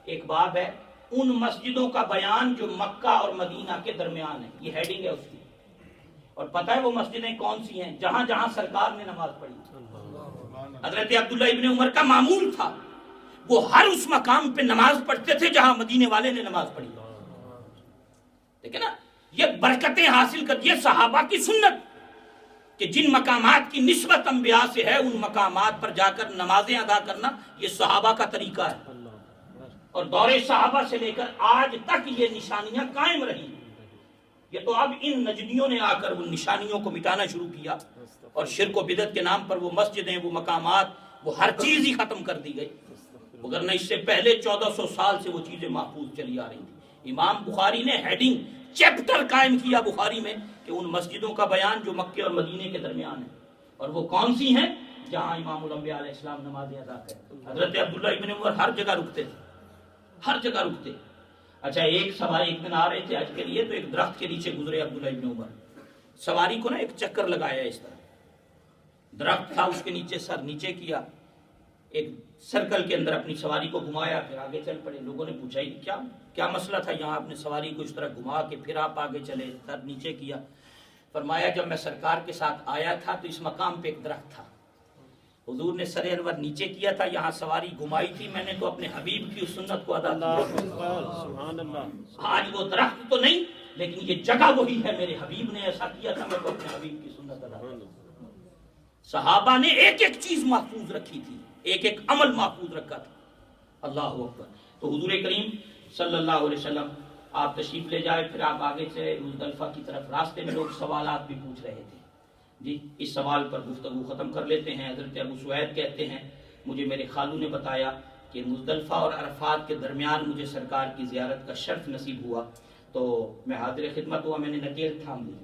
ایک باب ہے ان مسجدوں کا بیان جو مکہ اور مدینہ کے درمیان ہے. یہ ہیڈنگ ہے اس کی. اور پتہ ہے وہ مسجدیں کون سی ہیں جہاں جہاں سرکار نے نماز پڑھی. حضرت عبداللہ ابن عمر کا معمول تھا, وہ ہر اس مقام پہ نماز پڑھتے تھے جہاں مدینے والے نے نماز پڑھی. دیکھیں نا, یہ برکتیں حاصل کر, یہ صحابہ کی سنت کہ جن مقامات کی نسبت انبیاء سے ہے ان مقامات پر جا کر نمازیں ادا کرنا, یہ صحابہ کا طریقہ ہے. اور دور صحابہ سے لے کر آج تک یہ نشانیاں قائم رہی. یہ تو اب ان نجدیوں نے آ کر ان نشانیوں کو مٹانا شروع کیا اور شرک و بدعت کے نام پر وہ مسجدیں, وہ مقامات, وہ ہر چیز ہی ختم کر دی گئی. وگرنہ اس سے پہلے 1400 سال سے وہ چیزیں محفوظ چلی آ رہی تھیں. امام بخاری نے ہیڈنگ چیپٹر قائم کیا بخاری میں کہ ان مسجدوں کا بیان جو مکے اور مدینے کے درمیان ہے, اور وہ کون سی ہیں جہاں امام الانبیاء علیہ السلام نمازیں ادا کرتے. حضرت عبداللہ ابن عمر ہر جگہ رکتے تھے, ہر جگہ رکتے. اچھا, ایک سواری ایک دن آ رہے تھے حج کے لیے, تو ایک درخت کے نیچے گزرے عبداللہ ابن عمر. سواری کو نا ایک چکر لگایا اس طرح, درخت تھا اس کے نیچے, سر نیچے کیا, ایک سرکل کے اندر اپنی سواری کو گھمایا, پھر آگے چل پڑے. لوگوں نے پوچھا کیا مسئلہ تھا یہاں آپ نے سواری کو اس طرح گھما کے پھر آپ آگے چلے, سر نیچے کیا. فرمایا جب میں سرکار کے ساتھ آیا تھا تو اس مقام پہ ایک درخت تھا, حضور نے سر انور نیچے کیا تھا, یہاں سواری گھمائی تھی, میں نے تو اپنے حبیب کی اس سنت کو ادا کیا. آج وہ درخت تو نہیں لیکن یہ جگہ وہی ہے, میرے حبیب نے ایسا کیا تھا, میں تو اپنے حبیب کی سنت ادا کیا. صحابہ نے ایک ایک چیز محفوظ رکھی تھی, ایک ایک عمل محفوظ رکھا تھا. اللہ اکبر. تو حضور کریم صلی اللہ علیہ وسلم آپ تشریف لے جائے, پھر آپ آگے سے مزدلفہ کی طرف. راستے میں لوگ سوالات بھی پوچھ رہے تھے. جی اس سوال پر گفتگو ختم کر لیتے ہیں. حضرت ابو سعید کہتے ہیں مجھے میرے خالو نے بتایا کہ مزدلفہ اور عرفات کے درمیان مجھے سرکار کی زیارت کا شرف نصیب ہوا, تو میں حاضر خدمت ہوا, میں نے نکیل تھام لی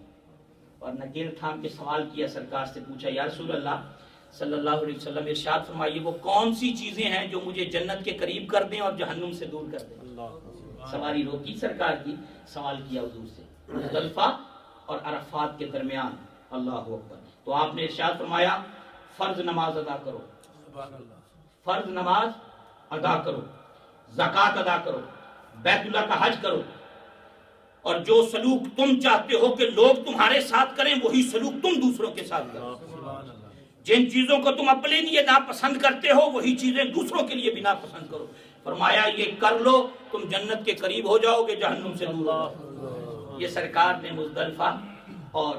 اور نکیل تھام کے سوال کیا, سرکار سے پوچھا یا رسول اللہ صلی اللہ علیہ وسلم ارشاد فرمائیے وہ کون سی چیزیں ہیں جو مجھے جنت کے قریب کر دیں اور جہنم سے دور کر دیں. سواری روکی سرکار کی, سوال کیا حضور سے مزدلفہ اور عرفات کے درمیان. اللہ اکبر. تو آپ نے ارشاد فرمایا فرض نماز ادا کرو, فرض نماز ادا کرو, زکوٰۃ ادا کرو, بیت اللہ کا حج کرو, اور جو سلوک تم چاہتے ہو کہ لوگ تمہارے ساتھ کریں وہی سلوک تم دوسروں کے ساتھ کرو. جن چیزوں کو تم اپنے لیے ناپسند کرتے ہو وہی چیزیں دوسروں کے لیے بھی ناپسند کرو. فرمایا یہ کر لو تم جنت کے قریب ہو جاؤ گے, جہنم سے دور ہو جاؤ. یہ سرکار نے مزدلفہ اور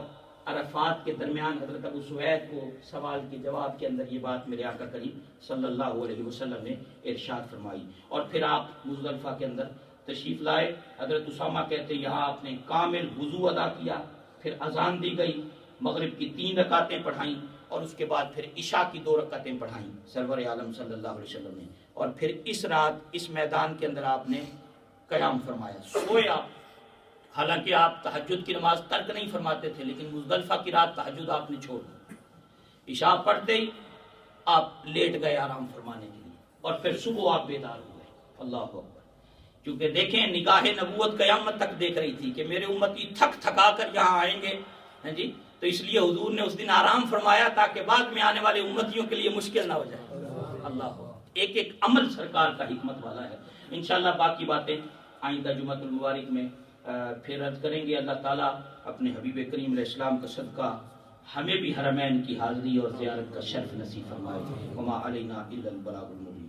عرفات کے درمیان حضرت ابو سوید کو سوال کے جواب کے اندر یہ بات میرے آقا کریم صلی اللہ علیہ وسلم نے ارشاد فرمائی. اور پھر آپ مزدلفہ کے اندر تشریف لائے. حضرت اسامہ کہتے ہیں یہاں آپ نے کامل وضو ادا کیا, پھر اذان دی گئی, مغرب کی 3 رکعتیں پڑھائیں اور اس کے بعد پھر عشاء کی 2 رکعتیں پڑھائیں سرور عالم صلی اللہ علیہ وسلم نے. اور پھر اس رات اس میدان کے اندر آپ نے قیام فرمایا, سوئے آپ. حالانکہ آپ تہجد کی نماز ترک نہیں فرماتے تھے, لیکن مزدلفہ کی رات تہجد آپ نے چھوڑ دی. عشاء پڑھتے ہی آپ لیٹ گئے آرام فرمانے کے لیے, اور پھر صبح آپ بیدار ہوئے. اللہ اکبر. کیونکہ دیکھیں نگاہ نبوت قیامت تک دیکھ رہی تھی کہ میرے امتی تھک تھکا کر یہاں آئیں گے, ہیں جی, تو اس لیے حضور نے اس دن آرام فرمایا تاکہ بعد میں آنے والے امتیوں کے لیے مشکل نہ ہو جائے. اللہ, ایک ایک عمل سرکار کا حکمت والا ہے. انشاءاللہ باقی باتیں آئندہ جمعۃ المبارک میں پھر عرض کریں گے. اللہ تعالیٰ اپنے حبیب کریم علیہ السلام کا صدقہ ہمیں بھی حرمین کی حاضری اور زیارت کا شرف نصیب فرمائے. وما علینا الا البلاغ المبین.